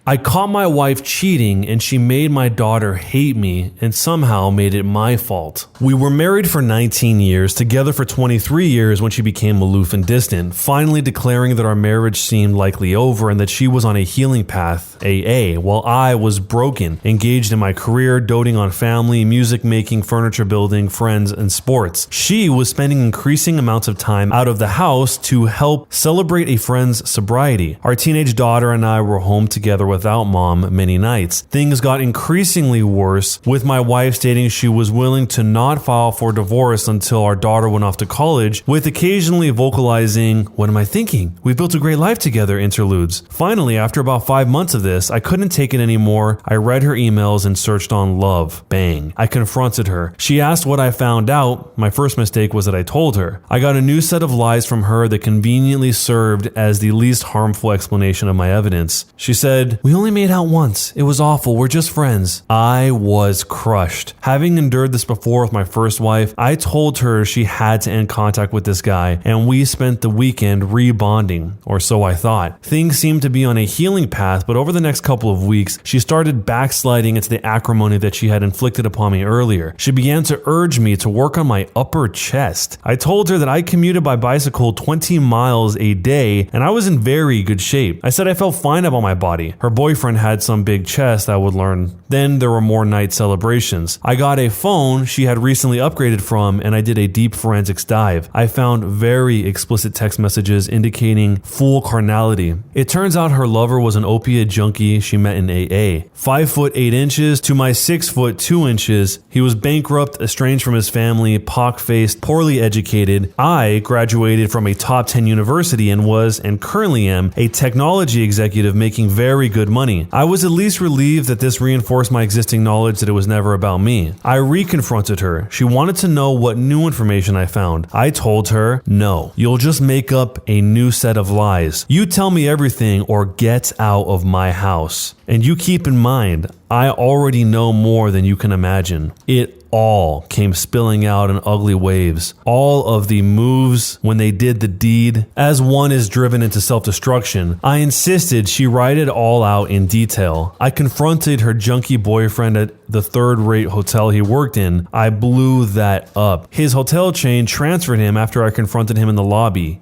I caught my wife cheating and she made my daughter hate me and somehow made it my fault. We were married for 19 years, together for 23 years when she became aloof and distant, finally declaring that our marriage seemed likely over and that she was on a healing path, AA, while I was broken, engaged in my career, doting on family, music making, furniture building, friends, and sports. She was spending increasing amounts of time out of the house to help celebrate a friend's sobriety. Our teenage daughter and I were home together without mom many nights. Things got increasingly worse, with my wife stating she was willing to not file for divorce until our daughter went off to college, with occasionally vocalizing, "What am I thinking? We've built a great life together," interludes. Finally, after about 5 months of this, I couldn't take it anymore. I read her emails and searched on love. Bang. I confronted her. She asked what I found out. My first mistake was that I told her. I got a new set of lies from her that conveniently served as the least harmful explanation of my evidence. She said, "We only made out once. It was awful. We're just friends." I was crushed. Having endured this before with my first wife, I told her she had to end contact with this guy, and we spent the weekend rebonding, or so I thought. Things seemed to be on a healing path, but over the next couple of weeks, she started backsliding into the acrimony that she had inflicted upon me earlier. She began to urge me to work on my upper chest. I told her that I commuted by bicycle 20 miles a day, and I was in very good shape. I said I felt fine about my body. Her boyfriend had some big chest, I would learn. Then there were more night celebrations. I got a phone she had recently upgraded from, and I did a deep forensics dive. I found very explicit text messages indicating full carnality. It turns out her lover was an opiate junkie she met in AA. 5 foot 8 inches to my 6 foot 2 inches. He was bankrupt, estranged from his family, pock-faced, poorly educated. I graduated from a top 10 university and was, and currently am, a technology executive making very good money. I was at least relieved that this reinforced my existing knowledge that it was never about me. I reconfronted her. She wanted to know what new information I found. I told her, no, you'll just make up a new set of lies. You tell me everything or get out of my house. And you keep in mind, I already know more than you can imagine. It all came spilling out in ugly waves. All of the moves when they did the deed, as one is driven into self-destruction. I insisted she write it all out in detail. I confronted her junkie boyfriend at the third-rate hotel he worked in. I blew that up. His hotel chain transferred him after I confronted him in the lobby.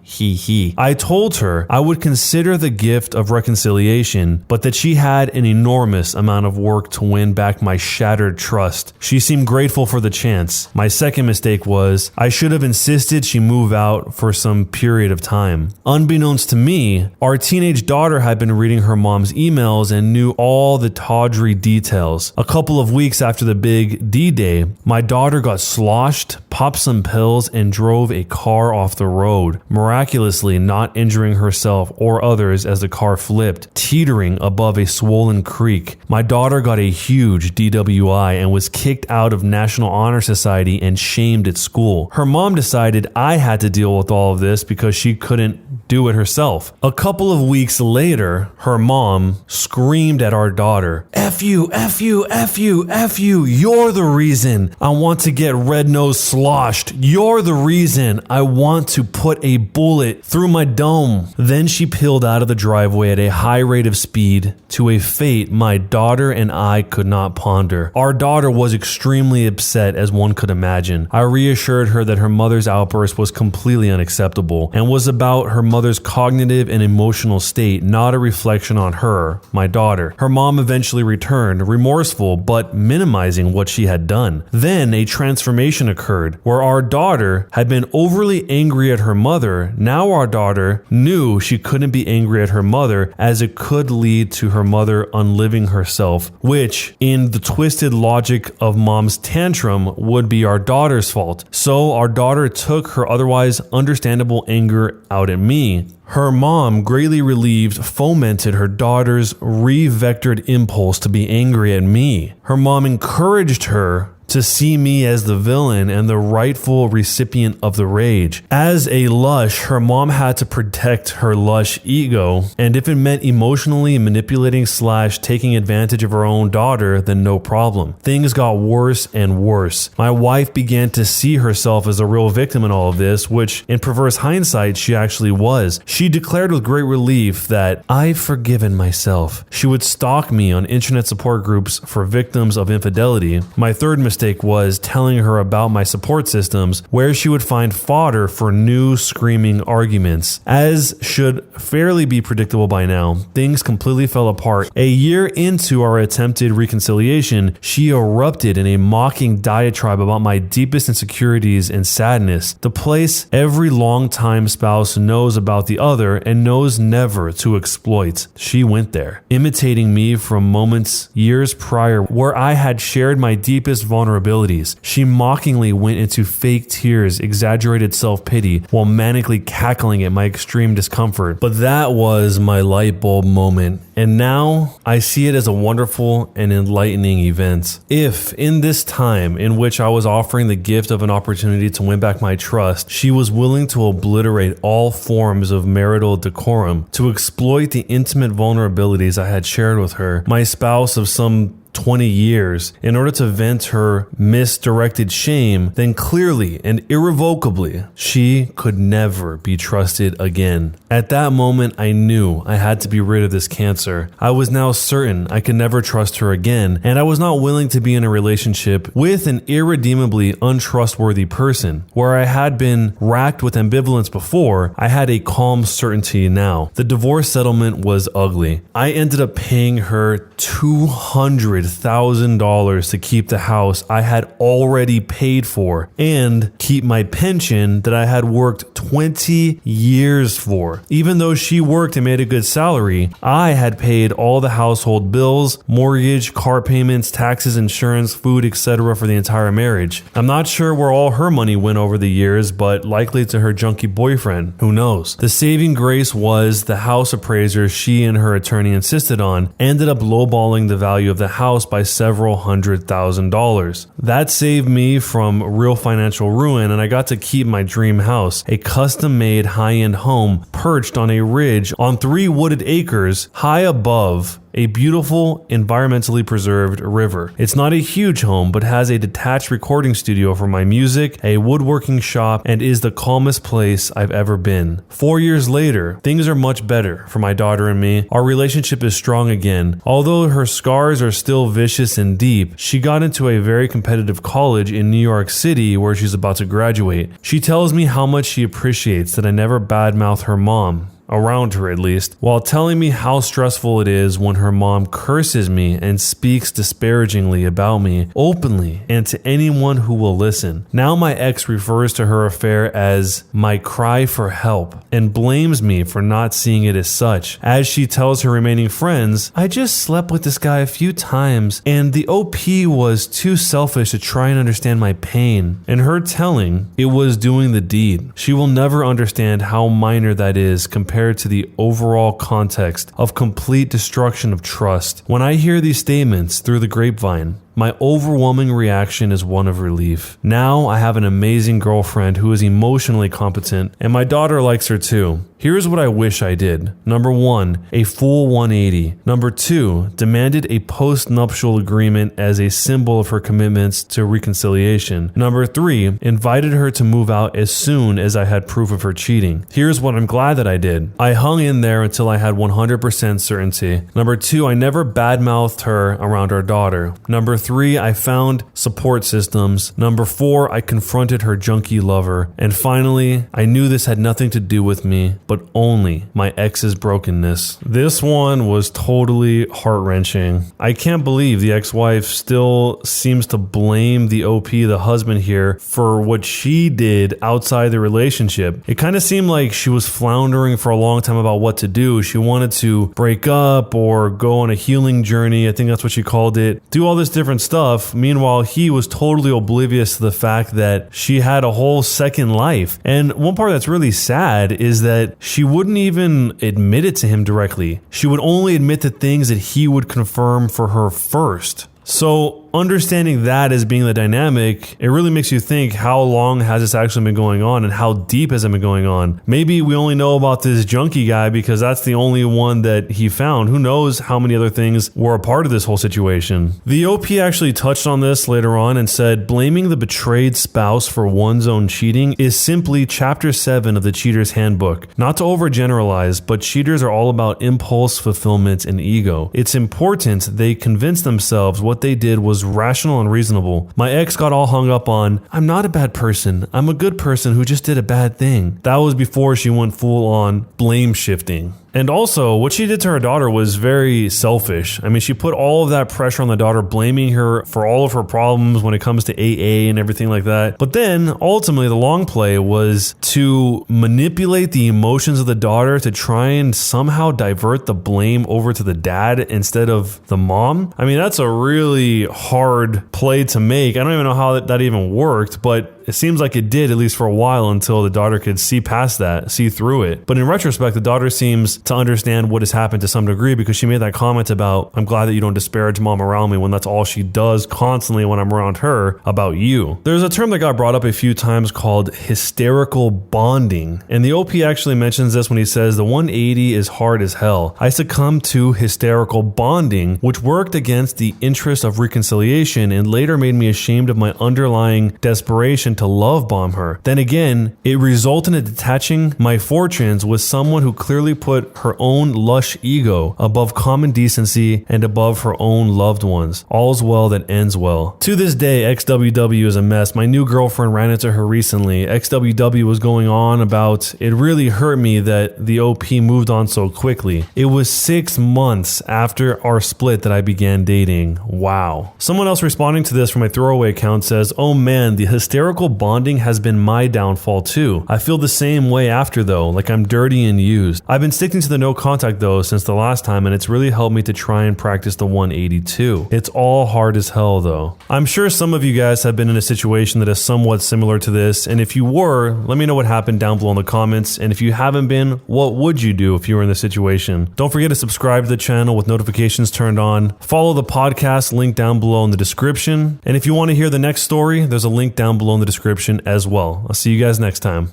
I told her I would consider the gift of reconciliation, but that she had an enormous amount of work to win back my shattered trust. She seemed grateful for the chance. My second mistake was I should have insisted she move out for some period of time. Unbeknownst to me, our teenage daughter had been reading her mom's emails and knew all the tawdry details. A couple of weeks after the big D-Day, my daughter got sloshed, popped some pills, and drove a car off the road, miraculously not injuring herself or others as the car flipped, teetering above a swollen creek. My daughter got a huge DWI and was kicked out of National Honor Society and shamed at school. Her mom decided I had to deal with all of this because she couldn't do it herself. A couple of weeks later, her mom screamed at our daughter, "F you, F you, F you, F you, you're the reason I want to get red nose sloshed. You're the reason I want to put a bullet through my dome." Then she peeled out of the driveway at a high rate of speed to a fate my daughter and I could not ponder. Our daughter was extremely upset, as one could imagine. I reassured her that her mother's outburst was completely unacceptable and was about her mother's cognitive and emotional state, not a reflection on her, my daughter. Her mom eventually returned, remorseful but minimizing what she had done. Then a transformation occurred where our daughter had been overly angry at her mother. Now our daughter knew she couldn't be angry at her mother, as it could lead to her mother unliving herself, which, in the twisted logic of mom's tantrum, would be our daughter's fault. So our daughter took her otherwise understandable anger out at me. Her mom, greatly relieved, fomented her daughter's re-vectored impulse to be angry at me. Her mom encouraged her to see me as the villain and the rightful recipient of the rage. As a lush, her mom had to protect her lush ego, and if it meant emotionally manipulating / taking advantage of her own daughter, then no problem. Things got worse and worse. My wife began to see herself as a real victim in all of this, which in perverse hindsight, she actually was. She declared with great relief that I've forgiven myself. She would stalk me on internet support groups for victims of infidelity. My third mistake was telling her about my support systems, where she would find fodder for new screaming arguments. As should fairly be predictable by now, things completely fell apart. A year into our attempted reconciliation, she erupted in a mocking diatribe about my deepest insecurities and sadness, the place every longtime spouse knows about the other and knows never to exploit. She went there, imitating me from moments years prior where I had shared my deepest vulnerabilities. She mockingly went into fake tears, exaggerated self-pity, while manically cackling at my extreme discomfort. But that was my light bulb moment, and now I see it as a wonderful and enlightening event. If, in this time in which I was offering the gift of an opportunity to win back my trust, she was willing to obliterate all forms of marital decorum, to exploit the intimate vulnerabilities I had shared with her, my spouse of some 20 years, in order to vent her misdirected shame, then clearly and irrevocably, she could never be trusted again. At that moment, I knew I had to be rid of this cancer. I was now certain I could never trust her again, and I was not willing to be in a relationship with an irredeemably untrustworthy person. Where I had been racked with ambivalence before, I had a calm certainty now. The divorce settlement was ugly. I ended up paying her $200,000 to keep the house I had already paid for and keep my pension that I had worked 20 years for. Even though she worked and made a good salary, I had paid all the household bills, mortgage, car payments, taxes, insurance, food, etc. for the entire marriage. I'm not sure where all her money went over the years, but likely to her junkie boyfriend. Who knows? The saving grace was the house appraiser she and her attorney insisted on ended up lowballing the value of the house by several $100,000. That saved me from real financial ruin, and I got to keep my dream house, a custom-made high-end home perched on a ridge on 3 wooded acres high above a beautiful, environmentally preserved river. It's not a huge home, but has a detached recording studio for my music, a woodworking shop, and is the calmest place I've ever been. 4 years later, things are much better for my daughter and me. Our relationship is strong again. Although her scars are still vicious and deep, she got into a very competitive college in New York City where she's about to graduate. She tells me how much she appreciates that I never badmouth her mom, around her at least, while telling me how stressful it is when her mom curses me and speaks disparagingly about me openly and to anyone who will listen. Now my ex refers to her affair as my cry for help and blames me for not seeing it as such. As she tells her remaining friends, I just slept with this guy a few times and the OP was too selfish to try and understand my pain. In her telling, it was doing the deed. She will never understand how minor that is compared to the overall context of complete destruction of trust. When I hear these statements through the grapevine, my overwhelming reaction is one of relief. Now I have an amazing girlfriend who is emotionally competent, and my daughter likes her too. Here's what I wish I did. Number 1, a full 180. Number 2, demanded a post-nuptial agreement as a symbol of her commitments to reconciliation. Number 3, invited her to move out as soon as I had proof of her cheating. Here's what I'm glad that I did. I hung in there until I had 100% certainty. Number 2, I never badmouthed her around our daughter. Number 3, I found support systems. Number 4, I confronted her junkie lover. And finally, I knew this had nothing to do with me, but only my ex's brokenness. This one was totally heart-wrenching. I can't believe the ex-wife still seems to blame the OP, the husband here, for what she did outside the relationship. It kind of seemed like she was floundering for a long time about what to do. She wanted to break up or go on a healing journey. I think that's what she called it. Do all this different stuff. Meanwhile, he was totally oblivious to the fact that she had a whole second life. And one part that's really sad is that she wouldn't even admit it to him directly. She would only admit to things that he would confirm for her first. So understanding that as being the dynamic, it really makes you think, how long has this actually been going on and how deep has it been going on? Maybe we only know about this junkie guy because that's the only one that he found. Who knows how many other things were a part of this whole situation? The OP actually touched on this later on and said, blaming the betrayed spouse for one's own cheating is simply chapter 7 of the Cheater's Handbook. Not to overgeneralize, but cheaters are all about impulse, fulfillment, and ego. It's important they convince themselves what they did was rational and reasonable. My ex got all hung up on, I'm not a bad person, I'm a good person who just did a bad thing. That was before she went full on blame shifting. And also, what she did to her daughter was very selfish. I mean, she put all of that pressure on the daughter, blaming her for all of her problems when it comes to AA and everything like that. But then, ultimately, the long play was to manipulate the emotions of the daughter to try and somehow divert the blame over to the dad instead of the mom. I mean, that's a really hard play to make. I don't even know how that even worked, but it seems like it did, at least for a while, until the daughter could see past that, see through it. But in retrospect, the daughter seems to understand what has happened to some degree, because she made that comment about, I'm glad that you don't disparage mom around me, when that's all she does constantly when I'm around her about you. There's a term that got brought up a few times called hysterical bonding. And the OP actually mentions this when he says, the 180 is hard as hell. I succumbed to hysterical bonding, which worked against the interest of reconciliation and later made me ashamed of my underlying desperation to love bomb her. Then again, it resulted in detaching my fortunes with someone who clearly put her own lush ego above common decency and above her own loved ones. All's well that ends well. To this day, XWW is a mess. My new girlfriend ran into her recently. XWW was going on about, it really hurt me that the OP moved on so quickly. It was 6 months after our split that I began dating. Wow. Someone else responding to this from a throwaway account says, oh man, the hysterical bonding has been my downfall too. I feel the same way after though, like I'm dirty and used. I've been sticking to the no contact though since the last time, and it's really helped me to try and practice the 182. It's all hard as hell though. I'm sure some of you guys have been in a situation that is somewhat similar to this, and if you were, let me know what happened down below in the comments, and if you haven't been, what would you do if you were in this situation? Don't forget to subscribe to the channel with notifications turned on. Follow the podcast link down below in the description, and if you want to hear the next story, there's a link down below in the description as well. I'll see you guys next time.